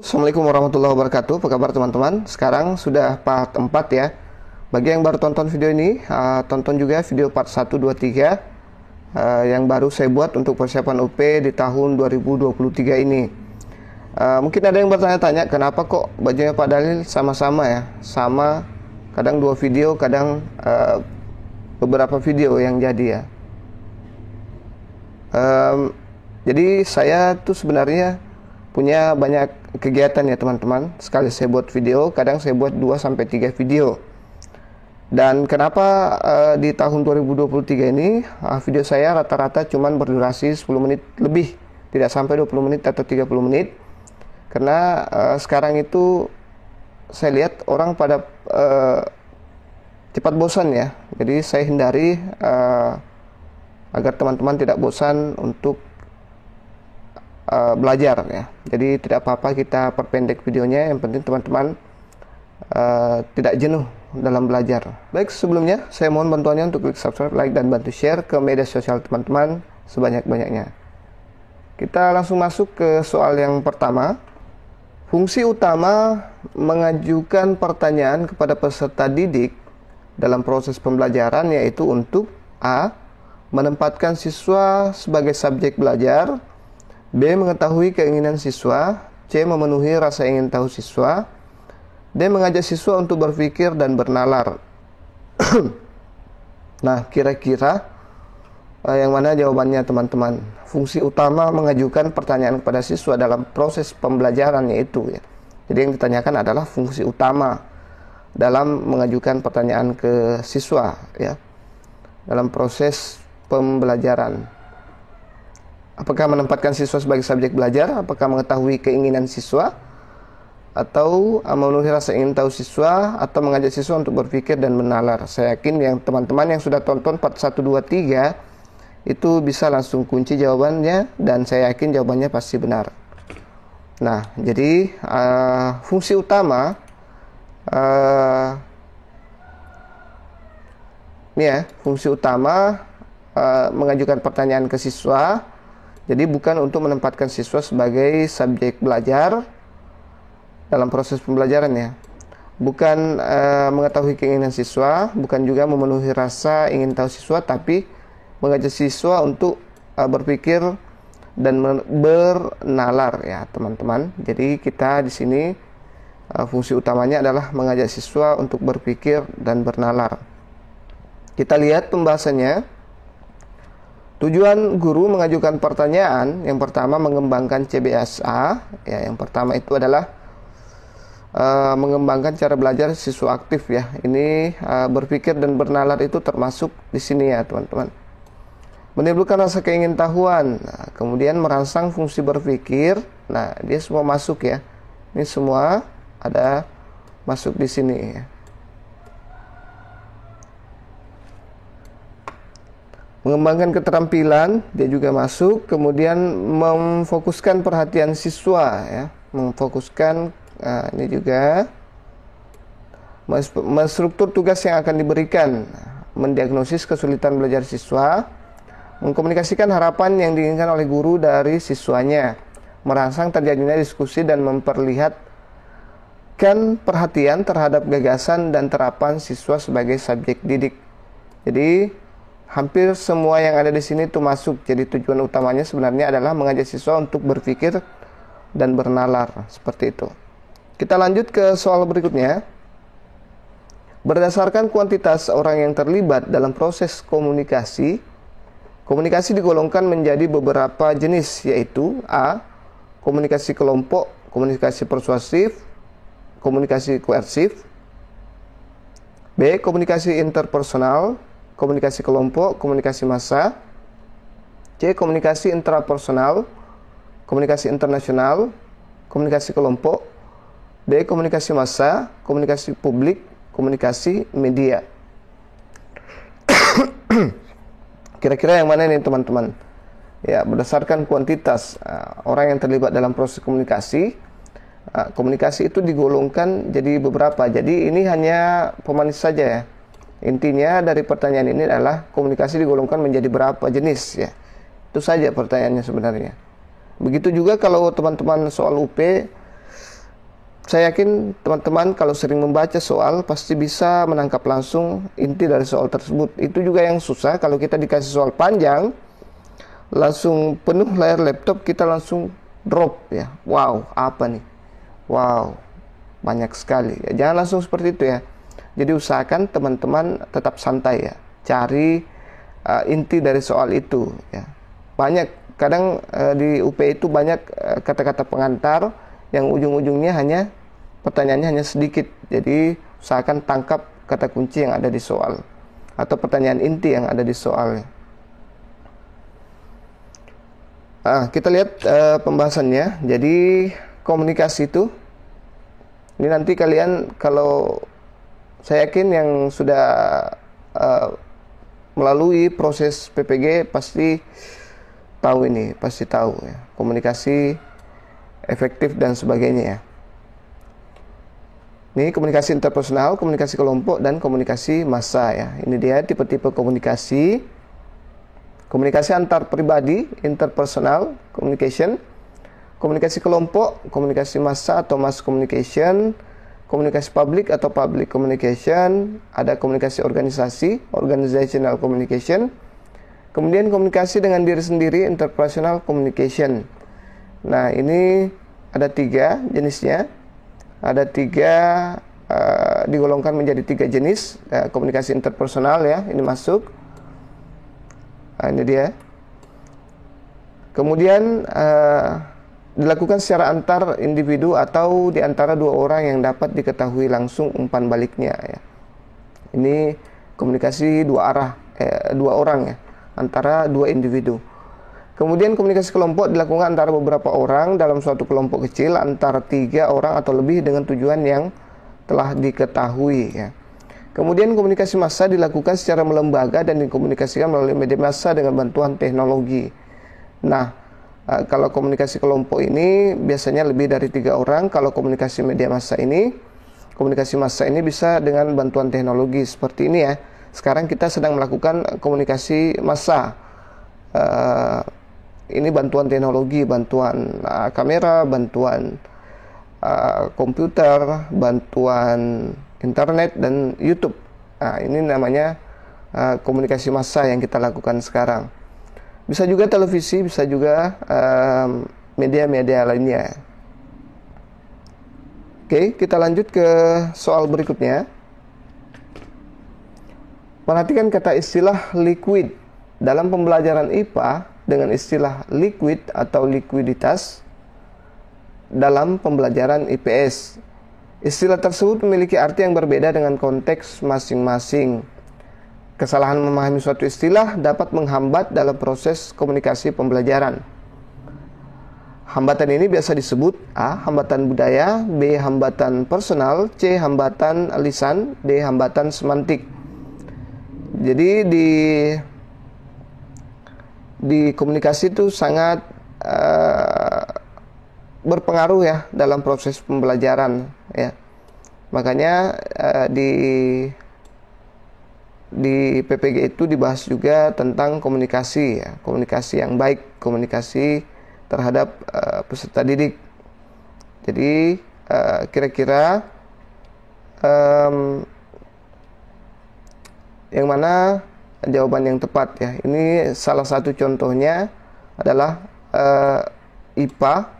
Assalamualaikum warahmatullahi wabarakatuh. Apa kabar teman-teman? Sekarang sudah part 4 ya. Bagi yang baru tonton video ini, tonton juga video part 1, 2, 3 yang baru saya buat untuk persiapan UP di tahun 2023 ini. Mungkin ada yang bertanya-tanya, kenapa kok bajunya Pak Dalil sama-sama ya? Sama, kadang 2 video, kadang beberapa video yang jadi ya. Jadi saya tuh sebenarnya punya banyak kegiatan ya teman-teman. Sekali saya buat video, kadang saya buat 2-3 video. Dan kenapa di tahun 2023 ini video saya rata-rata cuman berdurasi 10 menit lebih, tidak sampai 20 menit atau 30 menit. Karena sekarang itu saya lihat orang pada cepat bosan ya. Jadi saya hindari agar teman-teman tidak bosan untuk belajar ya. Jadi tidak apa-apa kita perpendek videonya, yang penting teman-teman tidak jenuh dalam belajar. Baik, sebelumnya saya mohon bantuannya untuk klik subscribe, like, dan bantu share ke media sosial teman-teman sebanyak-banyaknya. Kita langsung masuk ke soal yang pertama. Fungsi utama mengajukan pertanyaan kepada peserta didik dalam proses pembelajaran yaitu untuk A. Menempatkan siswa sebagai subjek belajar, B. Mengetahui keinginan siswa, C. Memenuhi rasa ingin tahu siswa, D. Mengajak siswa untuk berpikir dan bernalar. Nah, kira-kira yang mana jawabannya teman-teman? Fungsi utama mengajukan pertanyaan kepada siswa dalam proses pembelajaran yaitu ya. Jadi yang ditanyakan adalah fungsi utama dalam mengajukan pertanyaan ke siswa ya, dalam proses pembelajaran. Apakah menempatkan siswa sebagai subjek belajar, apakah mengetahui keinginan siswa, atau memenuhi rasa ingin tahu siswa, atau mengajak siswa untuk berpikir dan menalar. Saya yakin yang teman-teman yang sudah tonton part 1, 2, 3 itu bisa langsung kunci jawabannya, dan saya yakin jawabannya pasti benar. Nah, jadi fungsi utama ini ya, fungsi utama mengajukan pertanyaan ke siswa. Jadi bukan untuk menempatkan siswa sebagai subjek belajar dalam proses pembelajaran ya. Bukan mengetahui keinginan siswa, bukan juga memenuhi rasa ingin tahu siswa, tapi mengajak siswa untuk berpikir dan bernalar ya teman-teman. Jadi kita di sini fungsi utamanya adalah mengajak siswa untuk berpikir dan bernalar. Kita lihat pembahasannya. Tujuan guru mengajukan pertanyaan, yang pertama mengembangkan CBSA ya. Yang pertama itu adalah mengembangkan cara belajar siswa aktif ya. Ini berpikir dan bernalar itu termasuk di sini ya teman-teman. Menimbulkan rasa keingintahuan, kemudian merangsang fungsi berpikir. Nah, dia semua masuk ya. Ini semua ada masuk di sini ya. Mengembangkan keterampilan, dia juga masuk. Kemudian memfokuskan perhatian siswa ya, memfokuskan ini juga menstruktur tugas yang akan diberikan, mendiagnosis kesulitan belajar siswa, mengkomunikasikan harapan yang diinginkan oleh guru dari siswanya, merangsang terjadinya diskusi dan memperlihatkan perhatian terhadap gagasan dan terapan siswa sebagai subjek didik. Jadi hampir semua yang ada di sini itu masuk. Jadi tujuan utamanya sebenarnya adalah mengajak siswa untuk berpikir dan bernalar, seperti itu. Kita lanjut ke soal berikutnya. Berdasarkan kuantitas orang yang terlibat dalam proses komunikasi, komunikasi digolongkan menjadi beberapa jenis, yaitu A. Komunikasi kelompok, komunikasi persuasif, komunikasi koersif. B. Komunikasi interpersonal, komunikasi kelompok, komunikasi massa. C. Komunikasi intrapersonal, komunikasi internasional, komunikasi kelompok. D. Komunikasi massa, komunikasi publik, komunikasi media. Kira-kira yang mana ini teman-teman? Ya, berdasarkan kuantitas orang yang terlibat dalam proses komunikasi, komunikasi itu digolongkan jadi beberapa. Jadi ini hanya pemanis saja ya. Intinya dari pertanyaan ini adalah komunikasi digolongkan menjadi berapa jenis ya. Itu saja pertanyaannya sebenarnya. Begitu juga kalau teman-teman soal UP saya yakin teman-teman kalau sering membaca soal pasti bisa menangkap langsung inti dari soal tersebut. Itu juga yang susah kalau kita dikasih soal panjang, langsung penuh layar laptop, kita langsung drop ya. Wow, apa nih? Wow, banyak sekali. Ya, jangan langsung seperti itu ya. Jadi usahakan teman-teman tetap santai ya. Cari inti dari soal itu ya. Banyak kadang di UP itu banyak kata-kata pengantar yang ujung-ujungnya hanya pertanyaannya hanya sedikit. Jadi usahakan tangkap kata kunci yang ada di soal atau pertanyaan inti yang ada di soal. Kita lihat pembahasannya. Jadi komunikasi itu, ini nanti kalian, kalau saya yakin yang sudah melalui proses PPG pasti tahu ini, pasti tahu ya, komunikasi efektif dan sebagainya ya. Ini komunikasi interpersonal, komunikasi kelompok, dan komunikasi massa ya. Ini dia tipe-tipe komunikasi. Komunikasi antar pribadi, interpersonal communication. Komunikasi kelompok, komunikasi massa atau mass communication. Komunikasi publik atau public communication. Ada komunikasi organisasi, organizational communication. Kemudian komunikasi dengan diri sendiri, interpersonal communication. Nah, ini ada 3 jenisnya. Ada 3, digolongkan menjadi 3 jenis. Komunikasi interpersonal ya, ini masuk. Nah, ini dia. Kemudian dilakukan secara antar individu atau di antara 2 orang yang dapat diketahui langsung umpan baliknya ya. Ini komunikasi 2 arah, 2 orang ya, antara 2 individu. Kemudian komunikasi kelompok dilakukan antara beberapa orang dalam suatu kelompok kecil, antara 3 orang atau lebih dengan tujuan yang telah diketahui ya. Kemudian komunikasi massa dilakukan secara melembaga dan dikomunikasikan melalui media massa dengan bantuan teknologi. Nah, kalau komunikasi kelompok ini biasanya lebih dari 3 orang. Kalau komunikasi media massa ini, komunikasi massa ini bisa dengan bantuan teknologi seperti ini ya. Sekarang kita sedang melakukan komunikasi massa. Ini bantuan teknologi, bantuan kamera, bantuan komputer, bantuan internet, dan YouTube. Nah, ini namanya komunikasi massa yang kita lakukan sekarang. Bisa juga televisi, bisa juga media-media lainnya. Oke, kita lanjut ke soal berikutnya. Perhatikan kata istilah liquid. Dalam pembelajaran IPA dengan istilah liquid atau likuiditas dalam pembelajaran IPS. Istilah tersebut memiliki arti yang berbeda dengan konteks masing-masing. Kesalahan memahami suatu istilah dapat menghambat dalam proses komunikasi pembelajaran. Hambatan ini biasa disebut A. Hambatan budaya, B. Hambatan personal, C. Hambatan lisan, D. Hambatan semantik. Jadi di komunikasi itu sangat berpengaruh ya dalam proses pembelajaran ya. Makanya di PPG itu dibahas juga tentang komunikasi ya, komunikasi yang baik, komunikasi terhadap peserta didik. Jadi kira-kira yang mana jawaban yang tepat ya. Ini salah satu contohnya adalah IPA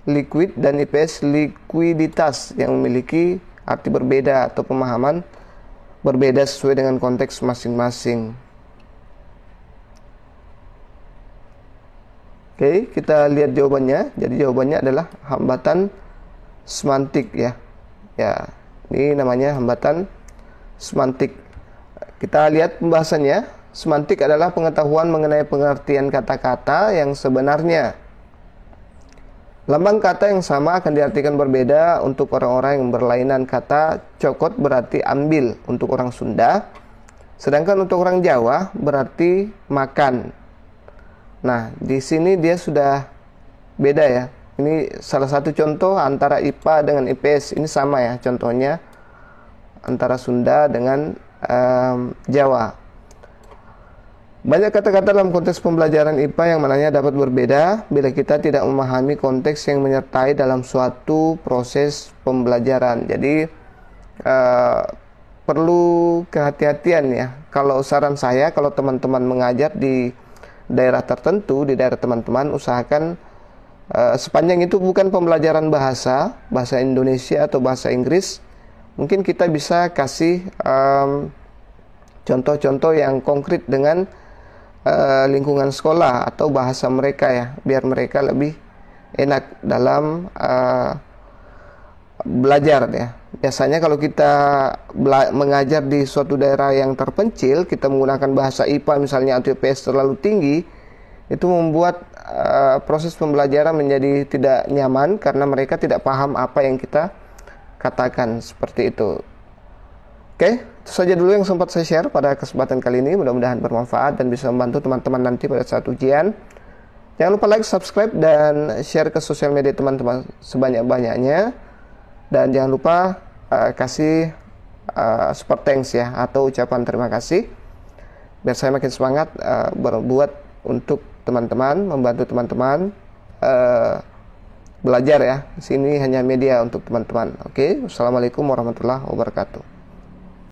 liquid dan IPS likuiditas yang memiliki arti berbeda atau pemahaman berbeda sesuai dengan konteks masing-masing. Oke, kita lihat jawabannya. Jadi jawabannya adalah hambatan semantik ya. Ya, ini namanya hambatan semantik. Kita lihat pembahasannya. Semantik adalah pengetahuan mengenai pengertian kata-kata yang sebenarnya. Lambang kata yang sama akan diartikan berbeda untuk orang-orang yang berlainan. Kata cokot berarti ambil untuk orang Sunda, sedangkan untuk orang Jawa berarti makan. Nah, di sini dia sudah beda ya. Ini salah satu contoh antara IPA dengan IPS. Ini sama ya contohnya antara Sunda dengan Jawa. Banyak kata-kata dalam konteks pembelajaran IPA yang mananya dapat berbeda bila kita tidak memahami konteks yang menyertai dalam suatu proses pembelajaran. Jadi perlu kehati-hatian ya. Kalau saran saya, kalau teman-teman mengajar di daerah tertentu, di daerah teman-teman, usahakan sepanjang itu bukan pembelajaran bahasa Indonesia atau bahasa Inggris, mungkin kita bisa kasih contoh-contoh yang konkret dengan lingkungan sekolah atau bahasa mereka ya, biar mereka lebih enak dalam belajar ya. Biasanya kalau kita mengajar di suatu daerah yang terpencil, kita menggunakan bahasa IPA misalnya atau IPS terlalu tinggi, itu membuat proses pembelajaran menjadi tidak nyaman karena mereka tidak paham apa yang kita katakan, seperti itu. Oke, itu saja dulu yang sempat saya share pada kesempatan kali ini. Mudah-mudahan bermanfaat dan bisa membantu teman-teman nanti pada saat ujian. Jangan lupa like, subscribe, dan share ke sosial media teman-teman sebanyak-banyaknya. Dan jangan lupa kasih super thanks ya, atau ucapan terima kasih, biar saya makin semangat berbuat untuk teman-teman, membantu teman-teman belajar ya. Sini hanya media untuk teman-teman. Oke, wassalamualaikum warahmatullahi wabarakatuh.